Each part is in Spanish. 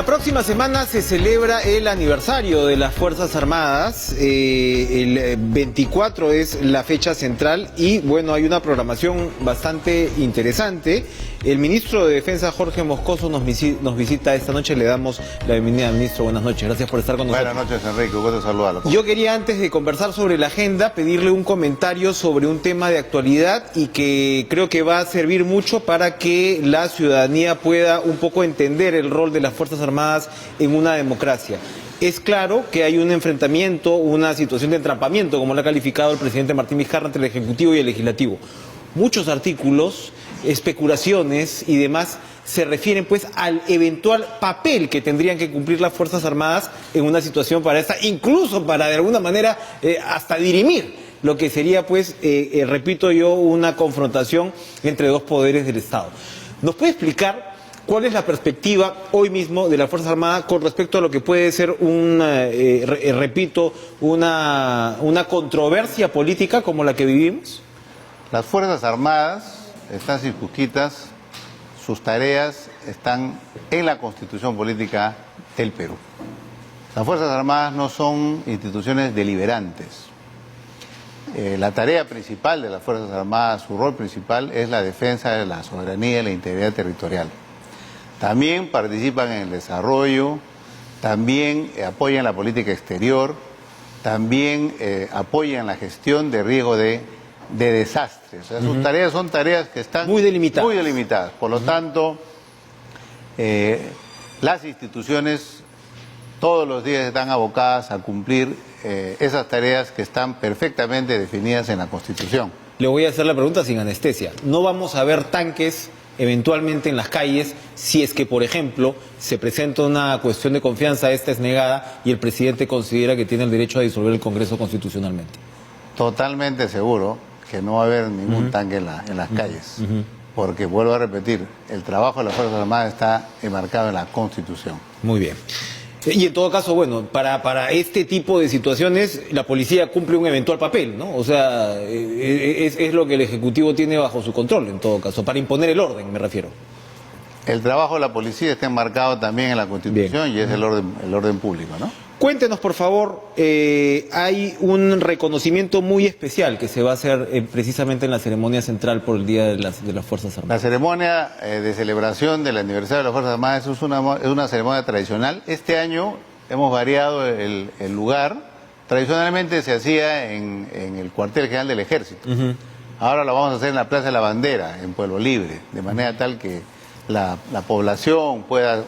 La próxima semana se celebra el aniversario de las Fuerzas Armadas, el 24 es la fecha central y bueno, hay una programación bastante interesante. El ministro de Defensa, Jorge Moscoso, nos visita esta noche, le damos la bienvenida, ministro, buenas noches, gracias por estar con nosotros. Buenas noches, Enrique, gusto saludarlo. Yo quería, antes de conversar sobre la agenda, pedirle un comentario sobre un tema de actualidad y que creo que va a servir mucho para que la ciudadanía pueda un poco entender el rol de las Fuerzas Armadas en una democracia. Es claro que hay un enfrentamiento, una situación de entrampamiento, como lo ha calificado el presidente Martín Vizcarra, entre el Ejecutivo y el Legislativo. Muchos artículos, especulaciones y demás se refieren pues al eventual papel que tendrían que cumplir las Fuerzas Armadas en una situación para esta, incluso para de alguna manera hasta dirimir lo que sería pues, repito yo, una confrontación entre dos poderes del Estado. ¿Nos puede explicar cuál es la perspectiva hoy mismo de las Fuerzas Armadas con respecto a lo que puede ser repito, una controversia política como la que vivimos? Las Fuerzas Armadas están circunscritas, sus tareas están en la Constitución Política del Perú. Las Fuerzas Armadas no son instituciones deliberantes. La tarea principal de las Fuerzas Armadas, su rol principal, es la defensa de la soberanía y la integridad territorial. También participan en el desarrollo, también apoyan la política exterior, también apoyan la gestión de riesgo de desastres. O sea, sus tareas son tareas que están muy delimitadas. Por lo tanto, las instituciones todos los días están abocadas a cumplir esas tareas que están perfectamente definidas en la Constitución. Le voy a hacer la pregunta sin anestesia. ¿No vamos a ver tanques eventualmente en las calles si es que, por ejemplo, se presenta una cuestión de confianza, esta es negada y el presidente considera que tiene el derecho a disolver el Congreso constitucionalmente? Totalmente seguro que no va a haber ningún tanque en las calles, porque, vuelvo a repetir, el trabajo de las Fuerzas Armadas está enmarcado en la Constitución. Muy bien. Y en todo caso, bueno, para este tipo de situaciones la policía cumple un eventual papel, ¿no? O sea, es lo que el Ejecutivo tiene bajo su control, en todo caso, para imponer el orden, me refiero. El trabajo de la policía está enmarcado también en la Constitución. Bien. Y es el orden público, ¿no? Cuéntenos, por favor, hay un reconocimiento muy especial que se va a hacer precisamente en la ceremonia central por el Día de las Fuerzas Armadas. La ceremonia de celebración del aniversario de las Fuerzas Armadas es una ceremonia tradicional. Este año hemos variado el lugar. Tradicionalmente se hacía en el cuartel general del Ejército. Ahora lo vamos a hacer en la Plaza de la Bandera, en Pueblo Libre, de manera tal que la población pueda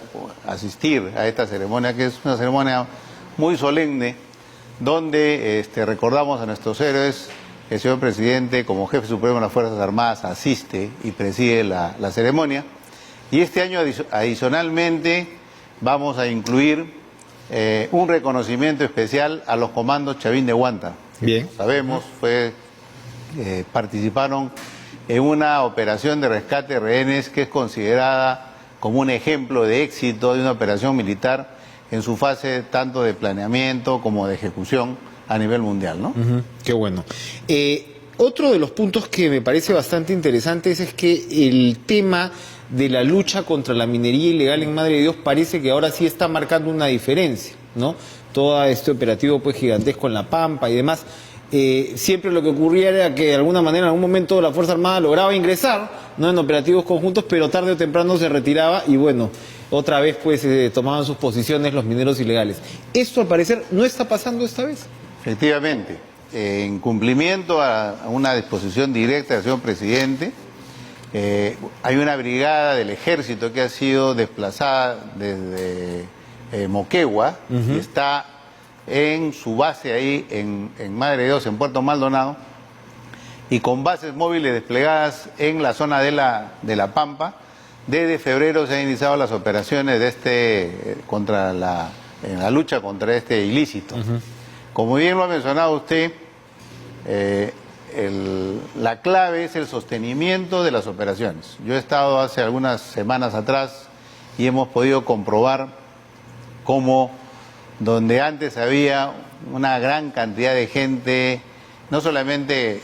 asistir a esta ceremonia, que es una ceremonia muy solemne, donde recordamos a nuestros héroes. El señor presidente, como jefe supremo de las Fuerzas Armadas, asiste y preside la ceremonia. Y este año, adicionalmente, vamos a incluir un reconocimiento especial a los comandos Chavín de Huanta. Bien. Sabemos, participaron en una operación de rescate de rehenes que es considerada como un ejemplo de éxito de una operación militar en su fase tanto de planeamiento como de ejecución a nivel mundial, ¿no? Qué bueno. Otro de los puntos que me parece bastante interesante es que el tema de la lucha contra la minería ilegal en Madre de Dios parece que ahora sí está marcando una diferencia, ¿no? Todo este operativo pues gigantesco en La Pampa y demás. Siempre lo que ocurría era que de alguna manera en algún momento la Fuerza Armada lograba ingresar, ¿no?, en operativos conjuntos, pero tarde o temprano se retiraba y bueno, otra vez pues tomaban sus posiciones los mineros ilegales. Esto al parecer no está pasando esta vez. Efectivamente, en cumplimiento a una disposición directa del señor presidente, hay una brigada del Ejército que ha sido desplazada desde Moquegua y está en su base ahí en Madre de Dios, en Puerto Maldonado, y con bases móviles desplegadas en la zona de la Pampa. Desde febrero se han iniciado las operaciones de en la lucha contra este ilícito. Como bien lo ha mencionado usted, la clave es el sostenimiento de las operaciones. Yo he estado hace algunas semanas atrás y hemos podido comprobar cómo donde antes había una gran cantidad de gente, no solamente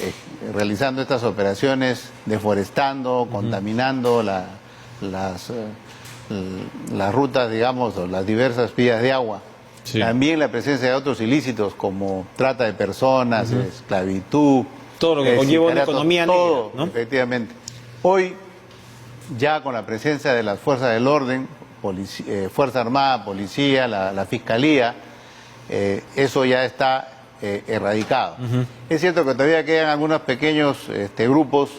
realizando estas operaciones, deforestando, contaminando las rutas, digamos, o las diversas vías de agua. Sí. También la presencia de otros ilícitos como trata de personas, esclavitud. Todo lo que conlleva una economía todo, negra, ¿no? Efectivamente. Hoy, ya con la presencia de las fuerzas del orden, Fuerza Armada, Policía, la Fiscalía, eso ya está erradicado. Es cierto que todavía quedan algunos pequeños grupos,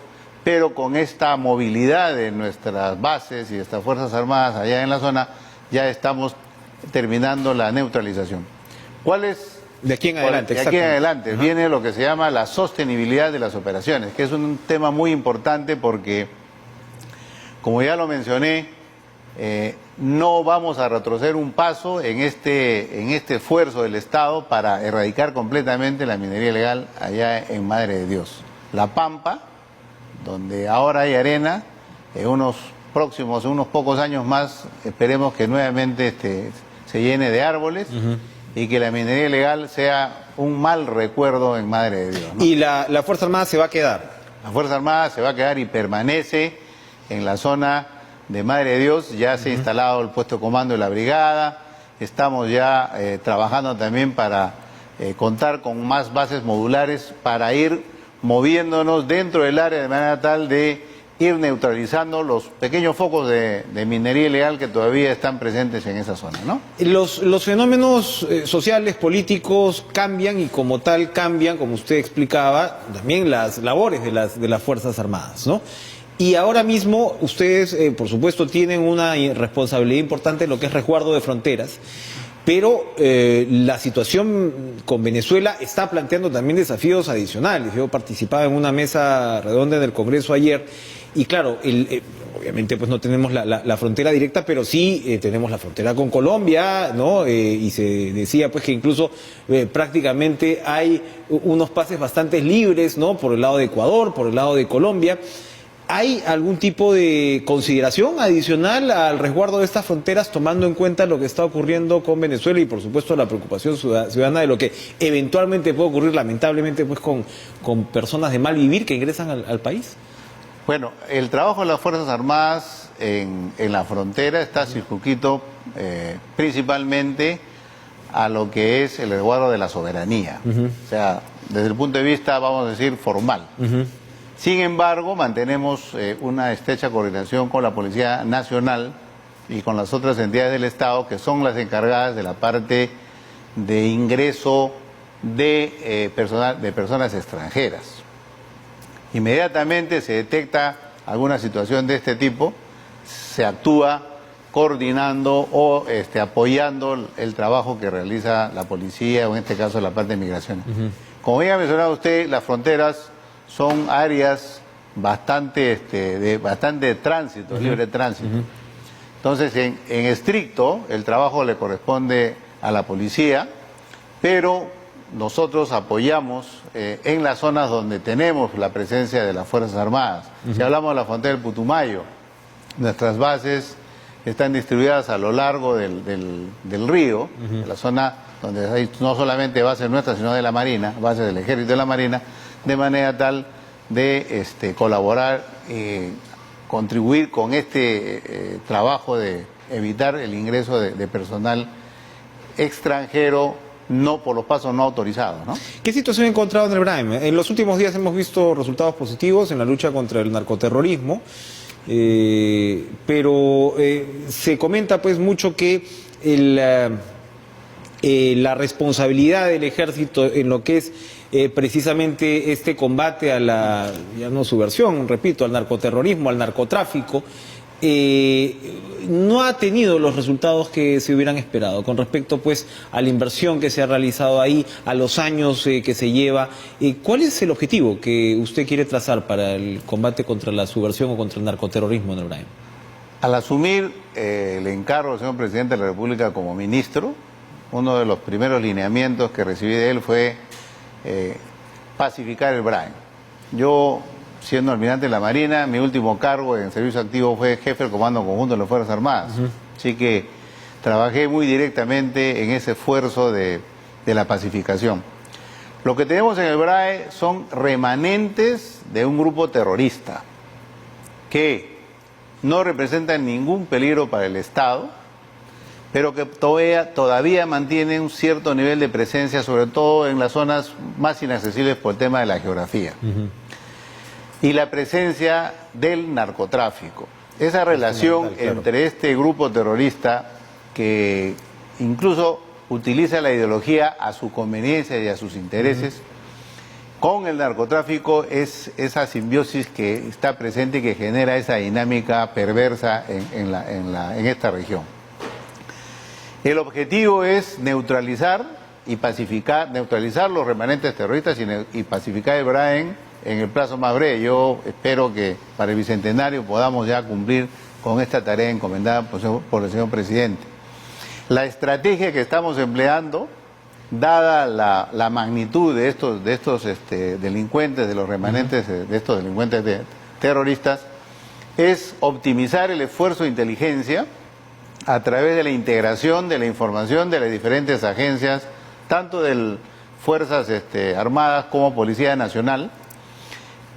pero con esta movilidad de nuestras bases y de estas Fuerzas Armadas allá en la zona, ya estamos terminando la neutralización. ¿Cuál es? De aquí en adelante, De aquí en adelante viene lo que se llama la sostenibilidad de las operaciones, que es un tema muy importante porque, como ya lo mencioné, no vamos a retroceder un paso en este esfuerzo del Estado para erradicar completamente la minería ilegal allá en Madre de Dios. La Pampa, donde ahora hay arena, en unos pocos años más, esperemos que nuevamente se llene de árboles y que la minería ilegal sea un mal recuerdo en Madre de Dios, ¿no? Y la Fuerza Armada se va a quedar. La Fuerza Armada se va a quedar y permanece en la zona de Madre de Dios. Ya se ha instalado el puesto de comando de la brigada. Estamos ya trabajando también para contar con más bases modulares para ir moviéndonos dentro del área de manera tal de ir neutralizando los pequeños focos de minería ilegal que todavía están presentes en esa zona, ¿no? Los fenómenos sociales, políticos cambian y como tal cambian, como usted explicaba, también las labores de las Fuerzas Armadas, ¿no? Y ahora mismo ustedes, por supuesto, tienen una responsabilidad importante en lo que es resguardo de fronteras, pero la situación con Venezuela está planteando también desafíos adicionales. Yo participaba en una mesa redonda en el Congreso ayer y claro, obviamente pues no tenemos la frontera directa, pero sí tenemos la frontera con Colombia, ¿no? Y se decía pues que incluso prácticamente hay unos pases bastante libres, ¿no? Por el lado de Ecuador, por el lado de Colombia. ¿Hay algún tipo de consideración adicional al resguardo de estas fronteras, tomando en cuenta lo que está ocurriendo con Venezuela y, por supuesto, la preocupación ciudadana de lo que eventualmente puede ocurrir, lamentablemente, pues con personas de mal vivir que ingresan al país? Bueno, el trabajo de las Fuerzas Armadas en la frontera está circunscrito principalmente a lo que es el resguardo de la soberanía. O sea, desde el punto de vista, vamos a decir, formal. Sin embargo, mantenemos una estrecha coordinación con la Policía Nacional y con las otras entidades del Estado que son las encargadas de la parte de ingreso de personas extranjeras. Inmediatamente se detecta alguna situación de este tipo, se actúa coordinando o apoyando el trabajo que realiza la policía o en este caso la parte de migraciones. Como bien ha mencionado usted, las fronteras son áreas de bastante tránsito, libre tránsito. Entonces, en estricto, el trabajo le corresponde a la policía, pero nosotros apoyamos en las zonas donde tenemos la presencia de las Fuerzas Armadas. Si hablamos de la frontera del Putumayo, nuestras bases están distribuidas a lo largo del río, de la zona donde hay no solamente bases nuestras, sino de la Marina, bases del Ejército y de la Marina, de manera tal de colaborar, contribuir con trabajo de evitar el ingreso de personal extranjero por los pasos no autorizados, ¿no? ¿Qué situación ha encontrado en el Braem? En los últimos días hemos visto resultados positivos en la lucha contra el narcoterrorismo, pero se comenta pues mucho que la responsabilidad del ejército en lo que es precisamente este combate a la, ya no subversión, repito, al narcoterrorismo, al narcotráfico, no ha tenido los resultados que se hubieran esperado con respecto pues a la inversión que se ha realizado ahí, a los años que se lleva. ¿Cuál es el objetivo que usted quiere trazar para el combate contra la subversión o contra el narcoterrorismo en el Braem? Al asumir el encargo del señor presidente de la República como ministro, uno de los primeros lineamientos que recibí de él fue pacificar el Braem. Yo, siendo almirante de la Marina, mi último cargo en servicio activo fue jefe del Comando Conjunto de las Fuerzas Armadas. Así que trabajé muy directamente en ese esfuerzo de la pacificación. Lo que tenemos en el BRAE son remanentes de un grupo terrorista que no representan ningún peligro para el Estado, pero que todavía mantienen un cierto nivel de presencia, sobre todo en las zonas más inaccesibles por el tema de la geografía. Y la presencia del narcotráfico. Esa relación entre este grupo terrorista que incluso utiliza la ideología a su conveniencia y a sus intereses, con el narcotráfico es esa simbiosis que está presente y que genera esa dinámica perversa en esta región. El objetivo es neutralizar y pacificar, neutralizar los remanentes terroristas y pacificar el Braen en el plazo más breve. Yo espero que para el Bicentenario podamos ya cumplir con esta tarea encomendada por el señor presidente. La estrategia que estamos empleando, dada la magnitud de estos delincuentes, de los remanentes de estos delincuentes terroristas, es optimizar el esfuerzo de inteligencia a través de la integración de la información de las diferentes agencias, tanto de Fuerzas Armadas como Policía Nacional,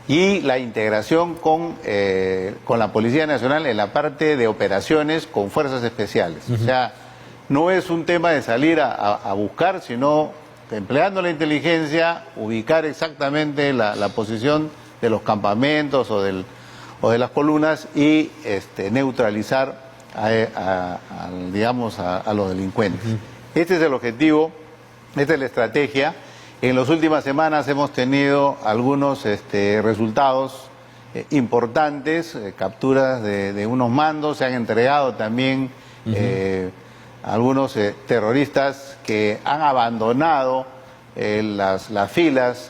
y la integración con la Policía Nacional en la parte de operaciones con fuerzas especiales. O sea, no es un tema de salir a buscar, sino empleando la inteligencia, ubicar exactamente la posición de los campamentos o de las columnas y neutralizar a los delincuentes. Este es el objetivo, esta es la estrategia. En las últimas semanas hemos tenido algunos resultados importantes, capturas de unos mandos, se han entregado también algunos terroristas que han abandonado las filas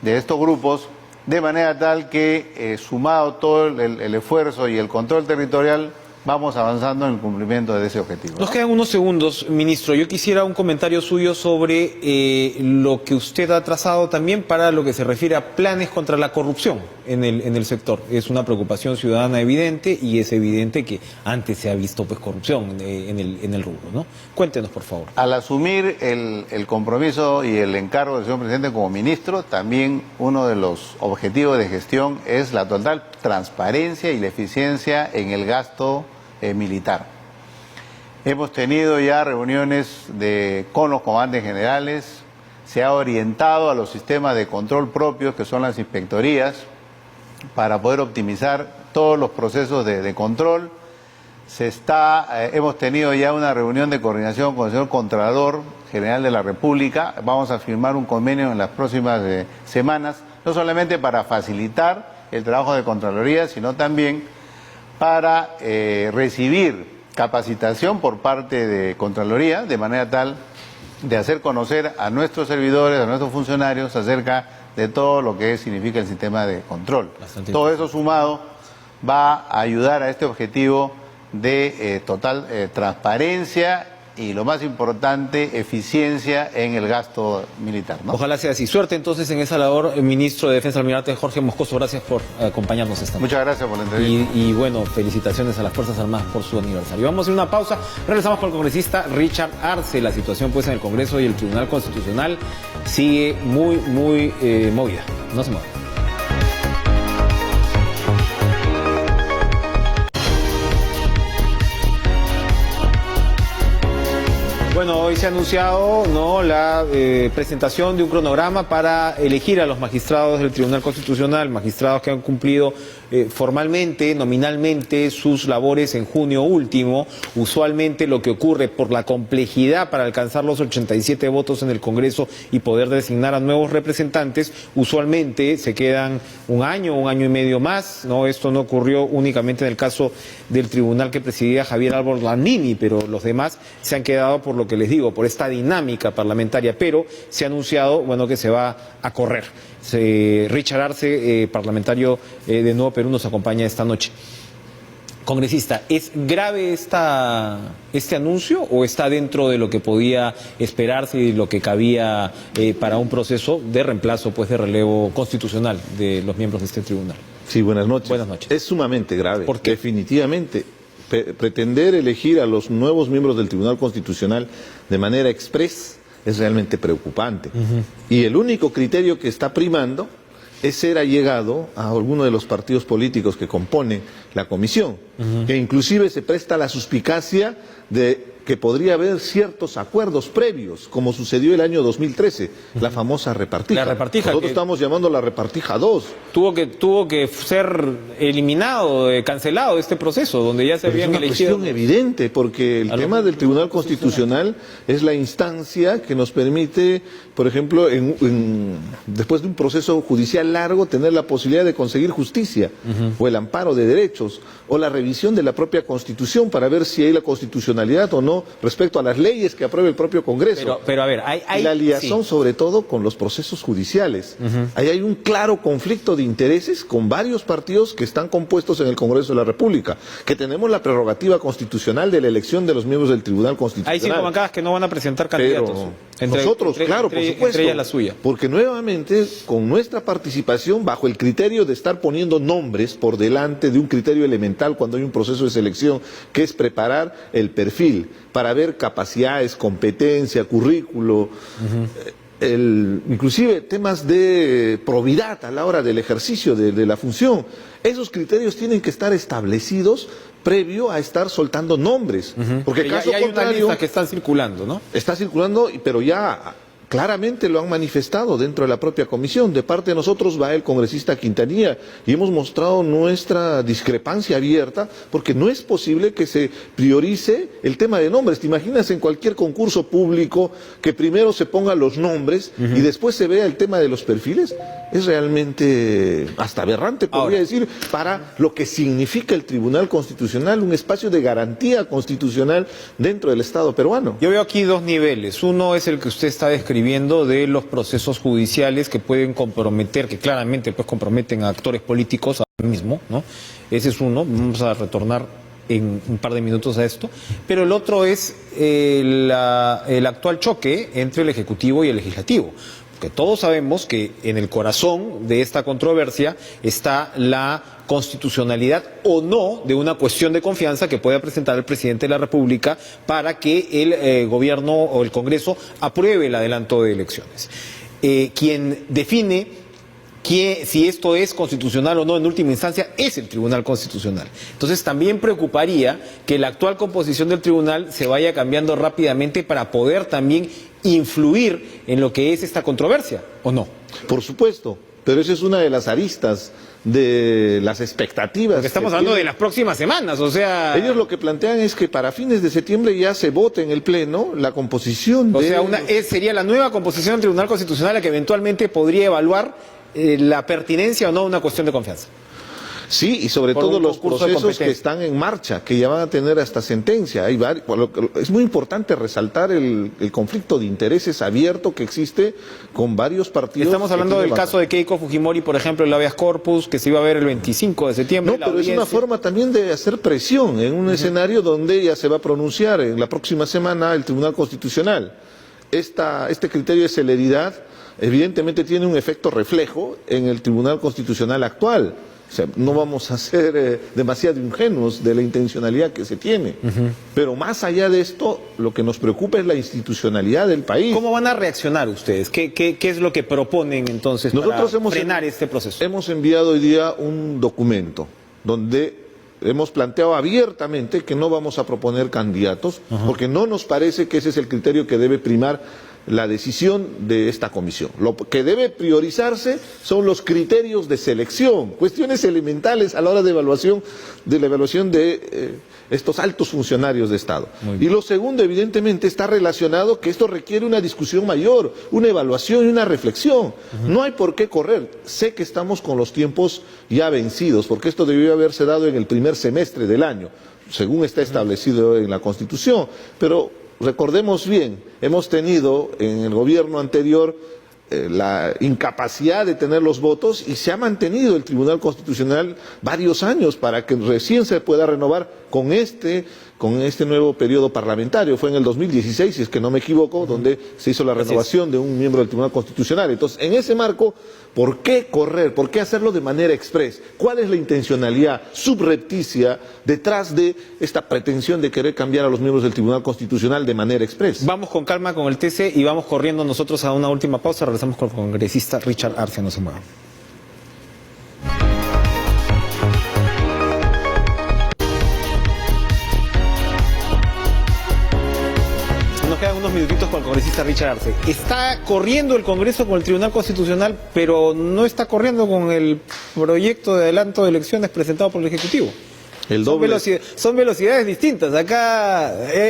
de estos grupos, de manera tal que sumado todo el esfuerzo y el control territorial, vamos avanzando en el cumplimiento de ese objetivo. Nos quedan unos segundos, ministro. Yo quisiera un comentario suyo sobre lo que usted ha trazado también para lo que se refiere a planes contra la corrupción en el sector. Es una preocupación ciudadana evidente y es evidente que antes se ha visto pues corrupción en el rubro, ¿no? Cuéntenos, por favor. Al asumir el compromiso y el encargo del señor presidente como ministro, también uno de los objetivos de gestión es la total transparencia y la eficiencia en el gasto militar. Hemos tenido ya reuniones con los comandantes generales, se ha orientado a los sistemas de control propios, que son las inspectorías, para poder optimizar todos los procesos de control. Hemos tenido ya una reunión de coordinación con el señor Contralor General de la República. Vamos a firmar un convenio en las próximas semanas, no solamente para facilitar el trabajo de Contraloría, sino también para recibir capacitación por parte de Contraloría, de manera tal de hacer conocer a nuestros servidores, a nuestros funcionarios, acerca de todo lo que significa el sistema de control. Todo eso sumado va a ayudar a este objetivo de total transparencia y, lo más importante, eficiencia en el gasto militar, ¿no? Ojalá sea así. Suerte entonces en esa labor, ministro de Defensa, almirante Jorge Moscoso. Gracias por acompañarnos esta noche. Muchas gracias por la entrevista. Y bueno, felicitaciones a las Fuerzas Armadas por su aniversario. Vamos a hacer una pausa. Regresamos con el congresista Richard Arce. La situación pues en el Congreso y el Tribunal Constitucional sigue muy movida. No se muevan. Bueno, hoy se ha anunciado la presentación de un cronograma para elegir a los magistrados del Tribunal Constitucional, magistrados que han cumplido formalmente, nominalmente, sus labores en junio último. Usualmente lo que ocurre por la complejidad para alcanzar los 87 votos en el Congreso y poder designar a nuevos representantes, usualmente se quedan un año y medio más, ¿no? Esto no ocurrió únicamente en el caso del tribunal que presidía Javier Álvarez Landini, pero los demás se han quedado, por lo que les digo, por esta dinámica parlamentaria, pero se ha anunciado, que se va a correr. Richard Arce, parlamentario de Nuevo Perú, nos acompaña esta noche. Congresista, ¿es grave este anuncio o está dentro de lo que podía esperarse y lo que cabía para un proceso de reemplazo, de relevo constitucional de los miembros de este tribunal? Sí, buenas noches. Buenas noches. Es sumamente grave. ¿Por qué? Definitivamente. Pretender elegir a los nuevos miembros del Tribunal Constitucional de manera express es realmente preocupante. Y el único criterio que está primando es ser allegado a alguno de los partidos políticos que componen la comisión, que inclusive se presta la suspicacia de que podría haber ciertos acuerdos previos, como sucedió el año 2013, la famosa repartija. La repartija. Nosotros estamos llamando la repartija 2. Tuvo que ser eliminado, cancelado este proceso, donde ya se habían elegido. Es una cuestión evidente, porque el tema del Tribunal Constitucional es la instancia que nos permite, por ejemplo, después de un proceso judicial largo, tener la posibilidad de conseguir justicia, o el amparo de derechos, o la revisión de la propia Constitución para ver si hay la constitucionalidad o no respecto a las leyes que apruebe el propio Congreso. Pero a ver, y la liazón sobre todo con los procesos judiciales. Ahí hay un claro conflicto de intereses con varios partidos que están compuestos en el Congreso de la República, que tenemos la prerrogativa constitucional de la elección de los miembros del Tribunal Constitucional. Hay 5 bancadas que no van a presentar candidatos. Nosotros, claro, por supuesto. Entre ellas la suya. Porque nuevamente, con nuestra participación, bajo el criterio de estar poniendo nombres por delante de un criterio elemental cuando hay un proceso de selección, que es preparar el perfil para ver capacidades, competencia, currículo, inclusive temas de probidad a la hora del ejercicio de la función. Esos criterios tienen que estar establecidos previo a estar soltando nombres. Porque caso ya hay contrario, una lista que están circulando, ¿no? Está circulando, pero ya claramente lo han manifestado dentro de la propia comisión. De parte de nosotros va el congresista Quintanilla y hemos mostrado nuestra discrepancia abierta, porque no es posible que se priorice el tema de nombres. ¿Te imaginas en cualquier concurso público que primero se pongan los nombres y después se vea el tema de los perfiles? Es realmente hasta aberrante, podría decir, para lo que significa el Tribunal Constitucional, un espacio de garantía constitucional dentro del Estado peruano. Yo veo aquí 2 niveles. Uno es el que usted está describiendo de los procesos judiciales que pueden comprometer, que claramente pues comprometen a actores políticos ahora mismo, ¿no? Ese es uno. Vamos a retornar en un par de minutos a esto. Pero el otro es el actual choque entre el Ejecutivo y el Legislativo. Porque todos sabemos que en el corazón de esta controversia está la constitucionalidad o no de una cuestión de confianza que pueda presentar el presidente de la República para que el gobierno o el Congreso apruebe el adelanto de elecciones. Quien define si esto es constitucional o no en última instancia es el Tribunal Constitucional. Entonces también preocuparía que la actual composición del tribunal se vaya cambiando rápidamente para poder también influir en lo que es esta controversia, ¿o no? Por supuesto, pero esa es una de las aristas de las expectativas. Porque estamos hablando de las próximas semanas, o sea... Ellos lo que plantean es que para fines de septiembre ya se vote en el Pleno la composición O sea, sería la nueva composición del Tribunal Constitucional la que eventualmente podría evaluar la pertinencia o no de una cuestión de confianza. Sí, y sobre todo los procesos que están en marcha, que ya van a tener hasta sentencia. Hay varios, es muy importante resaltar el conflicto de intereses abierto que existe con varios partidos. Estamos hablando del caso de Keiko Fujimori, por ejemplo, el habeas corpus, que se iba a ver el 25 de septiembre. No, pero es una forma también de hacer presión en un escenario donde ya se va a pronunciar en la próxima semana el Tribunal Constitucional. Este criterio de celeridad evidentemente tiene un efecto reflejo en el Tribunal Constitucional actual. O sea, no vamos a ser demasiado ingenuos de la intencionalidad que se tiene. Pero más allá de esto, lo que nos preocupa es la institucionalidad del país. ¿Cómo van a reaccionar ustedes? ¿Qué es lo que proponen entonces para frenar este proceso? Hemos enviado hoy día un documento donde hemos planteado abiertamente que no vamos a proponer candidatos, porque no nos parece que ese es el criterio que debe primar la decisión de esta comisión. Lo que debe priorizarse son los criterios de selección, cuestiones elementales a la hora de la evaluación de estos altos funcionarios de Estado. Y lo segundo, evidentemente, está relacionado que esto requiere una discusión mayor, una evaluación y una reflexión. No hay por qué correr. Sé que estamos con los tiempos ya vencidos, porque esto debió haberse dado en el primer semestre del año, según está establecido en la Constitución, pero recordemos bien, hemos tenido en el gobierno anterior la incapacidad de tener los votos y se ha mantenido el Tribunal Constitucional varios años para que recién se pueda renovar con este nuevo periodo parlamentario. Fue en el 2016, si es que no me equivoco, donde se hizo la renovación de un miembro del Tribunal Constitucional. Entonces, en ese marco, ¿por qué correr? ¿Por qué hacerlo de manera express? ¿Cuál es la intencionalidad subrepticia detrás de esta pretensión de querer cambiar a los miembros del Tribunal Constitucional de manera express? Vamos con calma con el TC y vamos corriendo nosotros a una última pausa. Regresamos con el congresista Richard Arce, no se muevan. unos minutitos con el congresista Richard Arce. Está corriendo el Congreso con el Tribunal Constitucional, pero no está corriendo con el proyecto de adelanto de elecciones presentado por el Ejecutivo. Son velocidades distintas. Acá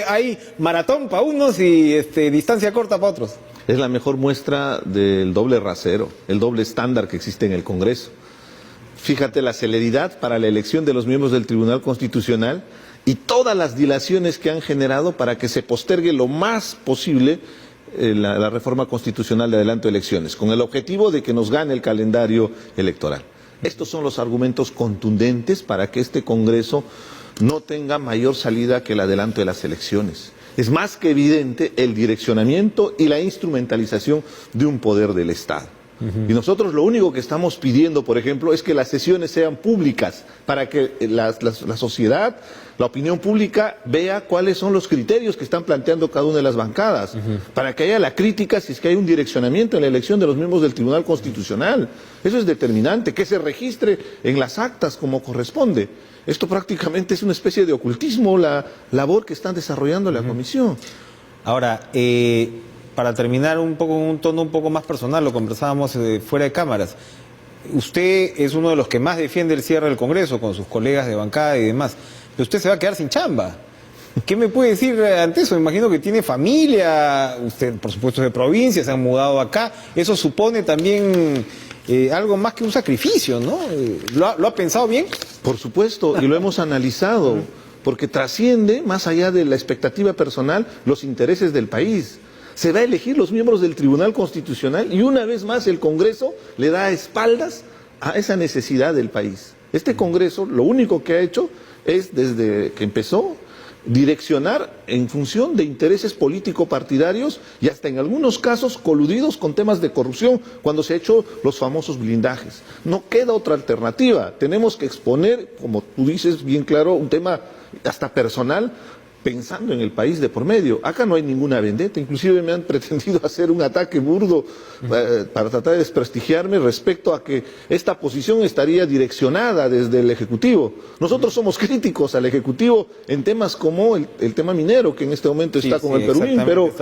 hay maratón para unos y distancia corta para otros. Es la mejor muestra del doble rasero, el doble estándar que existe en el Congreso. Fíjate la celeridad para la elección de los miembros del Tribunal Constitucional y todas las dilaciones que han generado para que se postergue lo más posible la reforma constitucional de adelanto de elecciones, con el objetivo de que nos gane el calendario electoral. Estos son los argumentos contundentes para que este Congreso no tenga mayor salida que el adelanto de las elecciones. Es más que evidente el direccionamiento y la instrumentalización de un poder del Estado. Y nosotros lo único que estamos pidiendo, por ejemplo, es que las sesiones sean públicas para que la sociedad, la opinión pública vea cuáles son los criterios que están planteando cada una de las bancadas, para que haya la crítica si es que hay un direccionamiento en la elección de los miembros del Tribunal Constitucional. Eso es determinante, que se registre en las actas como corresponde. Esto prácticamente es una especie de ocultismo, la labor que están desarrollando la comisión. Ahora, para terminar un poco en un tono un poco más personal, lo conversábamos fuera de cámaras. Usted es uno de los que más defiende el cierre del Congreso con sus colegas de bancada y demás, pero usted se va a quedar sin chamba. ¿Qué me puede decir ante eso? Me imagino que tiene familia, usted por supuesto es de provincia, se han mudado acá. Eso supone también algo más que un sacrificio, ¿no? ¿Lo ha pensado bien? Por supuesto, y lo hemos analizado, porque trasciende, más allá de la expectativa personal, los intereses del país. Se va a elegir los miembros del Tribunal Constitucional y una vez más el Congreso le da espaldas a esa necesidad del país. Este Congreso lo único que ha hecho es, desde que empezó, direccionar en función de intereses político-partidarios y hasta en algunos casos coludidos con temas de corrupción cuando se han hecho los famosos blindajes. No queda otra alternativa. Tenemos que exponer, como tú dices bien claro, un tema hasta personal, pensando en el país de por medio. Acá no hay ninguna vendetta, inclusive me han pretendido hacer un ataque burdo para tratar de desprestigiarme respecto a que esta posición estaría direccionada desde el Ejecutivo. Nosotros somos críticos al Ejecutivo en temas como el tema minero, que en este momento está con el Perumín, pero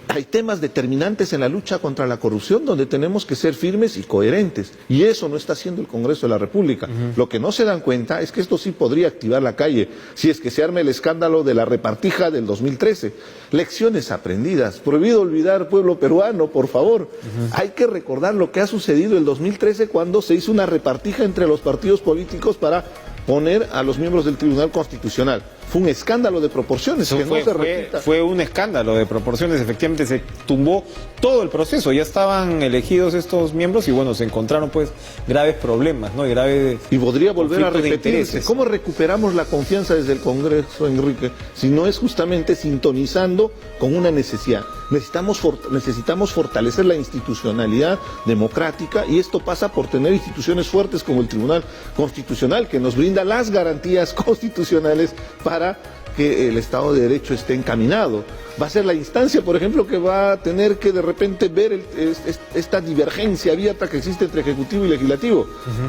hay temas determinantes en la lucha contra la corrupción donde tenemos que ser firmes y coherentes, y eso no está haciendo el Congreso de la República. Lo que no se dan cuenta es que esto sí podría activar la calle, si es que se arme el escándalo de la repartija del 2013. Lecciones aprendidas. Prohibido olvidar, pueblo peruano, por favor. Hay que recordar lo que ha sucedido el 2013 cuando se hizo una repartija entre los partidos políticos para poner a los miembros del Tribunal Constitucional. Fue un escándalo de proporciones. Fue un escándalo de proporciones. Efectivamente se tumbó todo el proceso. Ya estaban elegidos estos miembros y bueno, se encontraron pues graves problemas, ¿no? Y podría volver a repetirse. ¿Cómo recuperamos la confianza desde el Congreso, Enrique? Si no es justamente sintonizando con una necesidad. Necesitamos fortalecer la institucionalidad democrática y esto pasa por tener instituciones fuertes como el Tribunal Constitucional, que nos brinda las garantías constitucionales para que el Estado de Derecho esté encaminado. Va a ser la instancia, por ejemplo, que va a tener que de repente ver esta divergencia abierta que existe entre Ejecutivo y Legislativo.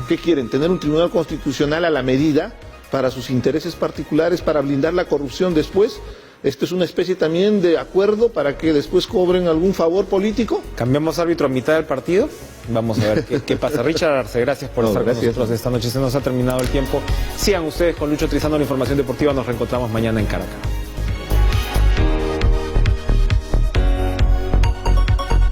¿Qué quieren? ¿Tener un Tribunal Constitucional a la medida para sus intereses particulares, para blindar la corrupción después? Esto es una especie también de acuerdo para que después cobren algún favor político. ¿Cambiamos árbitro a mitad del partido? Vamos a ver qué pasa. Richard Arce, gracias por estar con nosotros esta noche. Se nos ha terminado el tiempo. Sigan ustedes con Lucho Trizano, la información deportiva. Nos reencontramos mañana en Caracas.